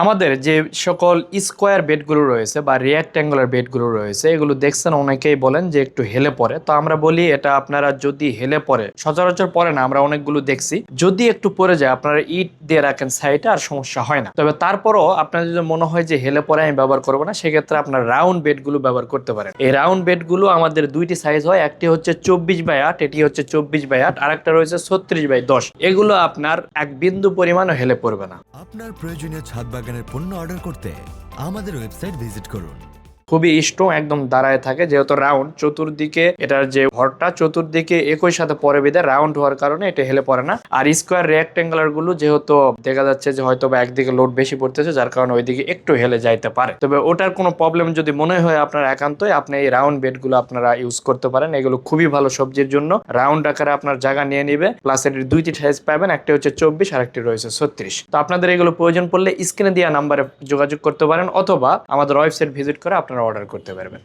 আমাদের যে সকল স্কোয়ার বেডগুলো রয়েছে বা রিয়াক্ট্যাঙ্গুলার বেডগুলো রয়েছে, এগুলো দেখছেন অনেকেই বলেন যে একটু হেলে পড়ে। তো আমরা বলি এটা আপনারা যদি হেলে পড়ে, সচরাচর পড়ে না, আমরা অনেকগুলো দেখছি, যদি একটু পড়ে যায় আপনারা ইট দিয়ে রাখেন সাইডে, আর সমস্যা হয় না। তবে তারপরও আপনার যদি মনে হয় যে হেলে পড়ে আমি ব্যবহার করবো না, সেক্ষেত্রে আপনার রাউন্ড বেডগুলো ব্যবহার করতে পারেন। এই রাউন্ড বেডগুলো আমাদের দুইটি সাইজ হয়, একটি হচ্ছে 24/8, এটি হচ্ছে 24/8, আর একটা রয়েছে 36/10। এগুলো আপনার এক বিন্দু পরিমাণও হেলে পড়বে না। আপনার প্রয়োজনীয় ছাদ বাগানের পণ্য অর্ডার করতে আমাদের ওয়েবসাইট ভিজিট করুন। খুবই স্ট্রং, একদম দাঁড়ায় থাকে, যেহেতু রাউন্ড চতুর্দিকে এটার যে ভরটা চতুর্দিকে একই সাথে পরে বিধে রাউন্ড হওয়ার কারণে এটা হেলে পড়ে না। আর স্কোয়ার রেক্ট্যাঙ্গুলার গুলো যেহেতু দেখা যাচ্ছে যে হয়তো বা একদিকে লোড বেশি পড়তেছে, যার কারণে ওইদিকে একটু হেলে যাইতে পারে। তবে ওটার কোনো প্রবলেম যদি মনে হয় আপনার একান্তই, আপনি এই রাউন্ড বেড গুলো আপনারা ইউজ করতে পারেন। এগুলো খুবই ভালো সবজির জন্য, রাউন্ড আকারে আপনার জায়গা নিয়ে নিবে, প্লাস এর দুইটি সাইজ পাবেন, একটা হচ্ছে 24 আর একটি রয়েছে 36। তো আপনাদের এগুলো প্রয়োজন পড়লে স্ক্রিনে দেওয়া নাম্বারে যোগাযোগ করতে পারেন, অথবা আমাদের ওয়েবসাইট ভিজিট করে আপনারা অর্ডার করতে পারবেন।